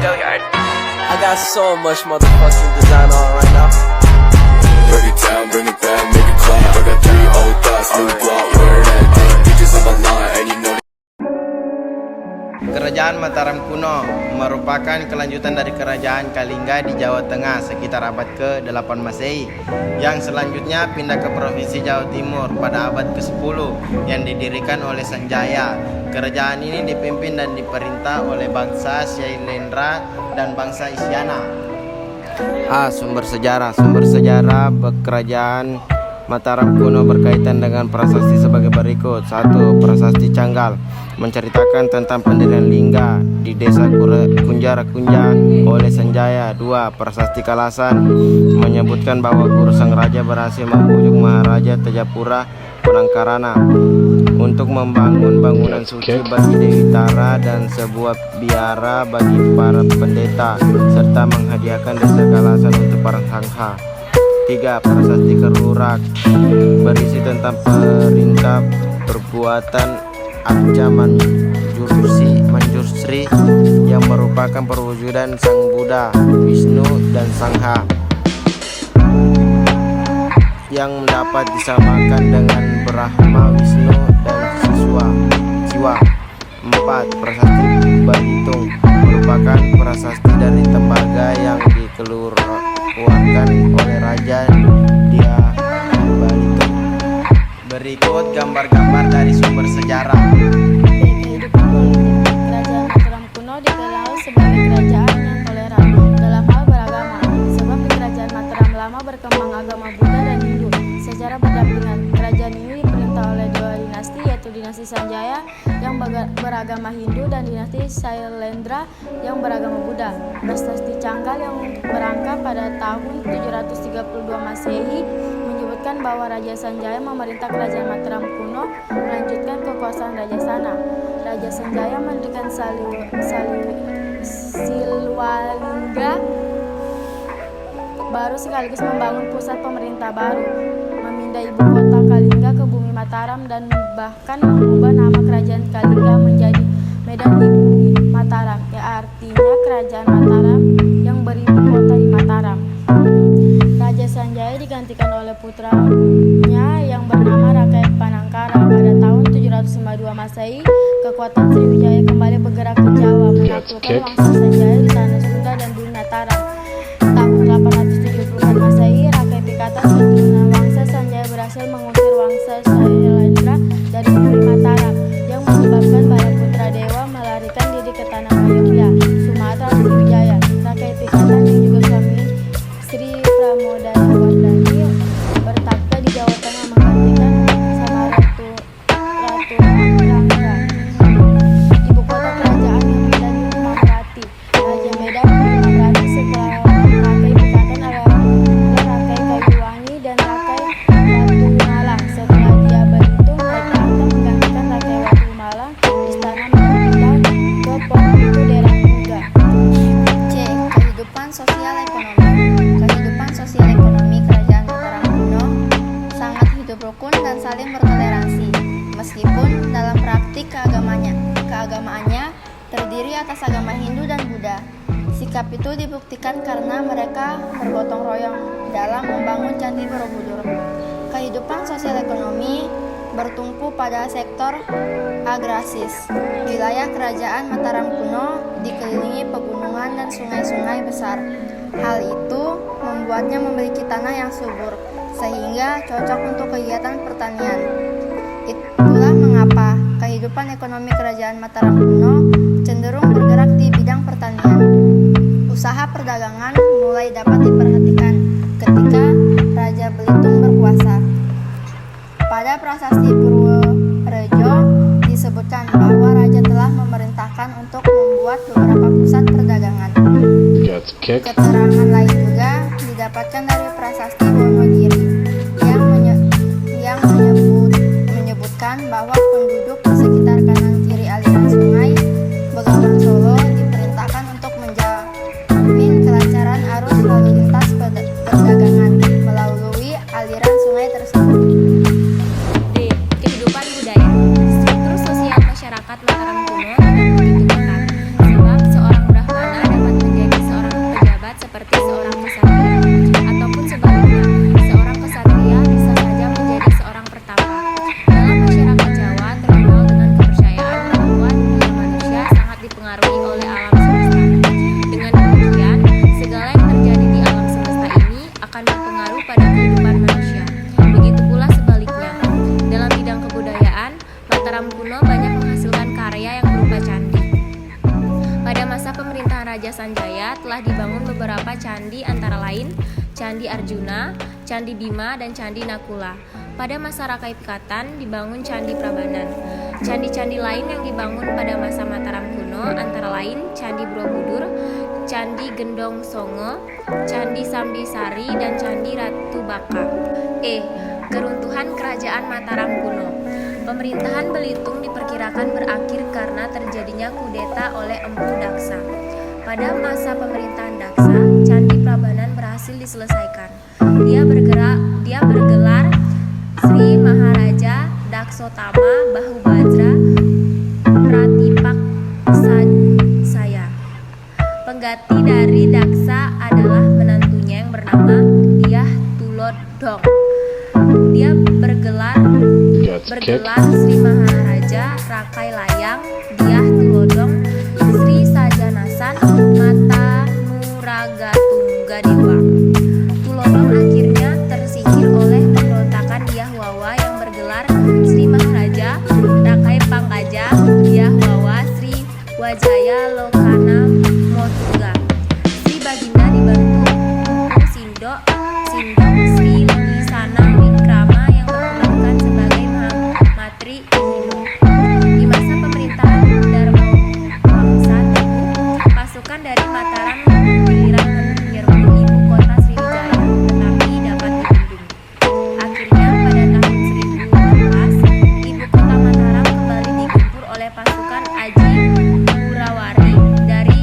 I got so much motherfucking design on right now. Break it down, bring it back, make it clap. I got 3 old thoughts, new block, where that thing. Bitches on my line, and you know. Kerajaan Mataram kuno merupakan kelanjutan dari Kerajaan Kalingga di Jawa Tengah sekitar abad ke-8 Masehi, yang selanjutnya pindah ke Provinsi Jawa Timur pada abad ke-10 yang didirikan oleh Sanjaya. Kerajaan ini dipimpin dan diperintah oleh bangsa Shailendra dan bangsa Isyana. Sumber sejarah Kerajaan Mataram kuno berkaitan dengan prasasti sebagai berikut. 1. Prasasti Canggal menceritakan tentang pendirian lingga di desa Kunjara-Kunja oleh Sanjaya. 2. Prasasti Kalasan menyebutkan bahwa guru sang raja berhasil membujuk Maharaja Tejapura Penangkarana untuk membangun bangunan suci bagi Dewi Tara dan sebuah biara bagi para pendeta, serta menghadiahkan desa Kalasan untuk para sangha. 3. Prasasti Kerurak berisi tentang perintah perbuatan Arca Manjursri yang merupakan perwujudan Sang Buddha, Wisnu, dan Sangha yang dapat disamakan dengan Brahma, Wisnu, dan Siwa. 4. Prasasti Balitung merupakan prasasti dari tembaga yang dikeluarkan oleh Raja Dia Balitung. Berikut gambar-gambar dari sumber sejarah. Kehidupan politik Kerajaan Mataram kuno dikenal sebagai kerajaan yang toleran dalam hal beragama, sebab di Kerajaan Mataram lama berkembang agama Buddha dan Hindu secara berdampingan. Kerajaan ini diperintah oleh 2 dinasti, yaitu dinasti Sanjaya yang beragama Hindu dan dinasti Shailendra yang beragama Buddha. Prasasti Canggal yang berangkat pada tahun 732 Masehi menyebutkan bahwa Raja Sanjaya memerintah Kerajaan Mataram kuno melanjutkan kekuasaan Raja Sana. Raja Sanjaya mendirikan Silwalingga baru sekaligus membangun pusat pemerintah baru, memindah ibu kota Kalingga ke bumi Mataram, dan bahkan mengubah nama Kerajaan Kalingga menjadi Medan Bumi Mataram, yang artinya Kerajaan Mataram yang beribu kota di Mataram. Raja Sanjaya digantikan oleh putranya yang bernama Rakai Panangkara. Pada tahun 752 Masehi, kekuatan Sriwijaya kembali bergerak ke Jawa, menaklukkan wangsa Sanjaya di tanah Sunda dan bumi Mataram. Tahun 874 Masehi, Rakai Pikatan keturunan wangsa Sanjaya berhasil mengusir wangsa Shailendra dari bumi Mataram, yang menyebabkan para putra dewa melarikan diri ke tanah Ayodhya, Sumatera, Sriwijaya. Rakai Pikatan yang juga suami Sri Pramodana Wardani bertakhta di Jawa Tengah menggantikan sama Ratu Rangga. Ibu kota kerajaan yang Medan Maharati. Raja Medan Maharati setelah Rakai Pikatan adalah Rakai Kayuwangi dan Rakai Watu Malang. Setelah dia Balitung naik tahta menggantikan Rakai Watu Malang, istana pindah ke Pongpitu daerah Muga. C. Kehidupan sosial ekonomi. Kehidupan sosial ekonomi Kerajaan Mataram kuno sangat hidup rukun dan saling bertoleransi, meskipun dalam praktik keagamaannya terdiri atas agama Hindu dan Buddha. Sikap itu dibuktikan karena mereka bergotong royong dalam membangun Candi Borobudur. Kehidupan sosial ekonomi bertumpu pada sektor agraris. Wilayah Kerajaan Mataram kuno dikelilingi pegunungan dan sungai-sungai besar. Hal itu membuatnya memiliki tanah yang subur, sehingga cocok untuk kegiatan pertanian. Itulah mengapa kehidupan ekonomi Kerajaan Mataram kuno cenderung bergerak di bidang pertanian. Usaha perdagangan mulai dapat diperhatikan ketika Raja Belitung berkuasa. Pada prasasti Purworejo disebutkan bahwa raja telah memerintahkan untuk membuat beberapa pusat perdagangan. Keterangan lain juga didapatkan dari prasasti Wonogiri yang menyebutkan bahwa penduduk di sekitar kanan kiri aliran sungai Begawan Solo diperintahkan untuk menjamin kelancaran arus lalu lintas perdagangan melalui aliran sungai tersebut. D. Kehidupan budaya. Struktur sosial masyarakat Mataram kuno tidak begitu ketat, sebab seorang Brahmana dapat Raja Sanjaya telah dibangun beberapa candi antara lain Candi Arjuna, Candi Bima, dan Candi Nakula. Pada masa Raka Pikatan dibangun Candi Prabanan. Candi-candi lain yang dibangun pada masa Mataram kuno antara lain Candi Borobudur, Candi Gendong Songo, Candi Sambisari, dan Candi Ratu Baka. Keruntuhan Kerajaan Mataram kuno. Pemerintahan Belitung diperkirakan berakhir karena terjadinya kudeta oleh Empu Daksa. Pada masa pemerintahan Daksa, Candi Prabanan berhasil diselesaikan. Dia bergelar Sri Maharaja Daksotama Bahubajra Pratipaksaya. Pengganti dari Daksa adalah menantunya yang bernama Dyah Tulodhong. Dia bergelar Sri Maharaja Rakai Layang Dyah Tulodhong Sri Sajanasan Mata Nuragatunggadewa. Tulodhong akhirnya tersingkir oleh pemberontakan Dyah Wawa yang bergelar Sri Maharaja Rakai Pangkaja Dyah Wawa Sri Wajaya Lokana Motungga. Sri Baginda dibantu Sindok Sri Wisana Wikrama yang berperankan sebagai Matri Hindu. Di masa pemerintahan Dharma Wangsa Teguh, pasukan dari Mataram giliran menyerbu ibu kota Sriwijaya, tetapi dapat dibendung. Akhirnya pada tahun 1016, ibu kota Mataram kembali digempur oleh pasukan Aji Wurawari dari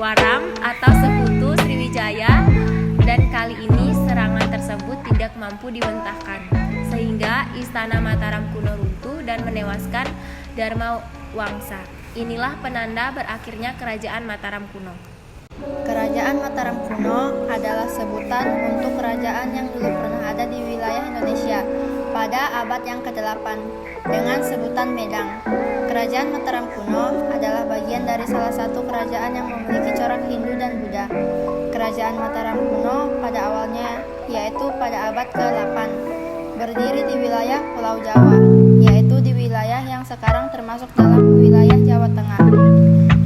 Waram atau sekutu Sriwijaya, dan kali ini serangan tersebut tidak mampu dibentahkan, sehingga istana Mataram kuno runtuh dan menewaskan Dharma Wangsa. Inilah penanda berakhirnya kerajaan Mataram kuno. Kerajaan Mataram kuno adalah sebutan untuk kerajaan yang dulu pernah ada di wilayah Indonesia pada abad yang ke-8 dengan sebutan Medang. Kerajaan Mataram kuno adalah bagian dari salah satu kerajaan yang memiliki corak Hindu dan Buddha. Kerajaan Mataram kuno pada awalnya, yaitu pada abad ke-8, berdiri di wilayah Pulau Jawa, yaitu di wilayah yang sekarang termasuk dalam wilayah Jawa Tengah.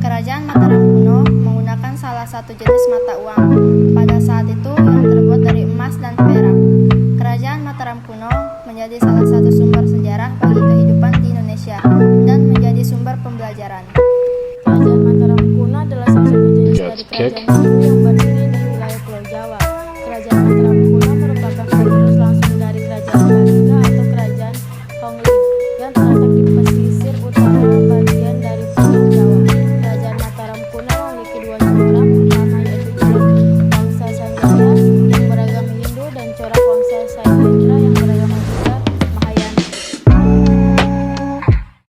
Kerajaan Mataram kuno menggunakan salah satu jenis mata uang pada saat itu yang terbuat dari emas dan perak. Kerajaan Mataram kuno menjadi salah satu sumber sejarah bagi kehidupan di Indonesia dan menjadi sumber pembelajaran. Kerajaan Mataram kuno adalah salah satu jenis dari kerajaan Hindu yang berdiri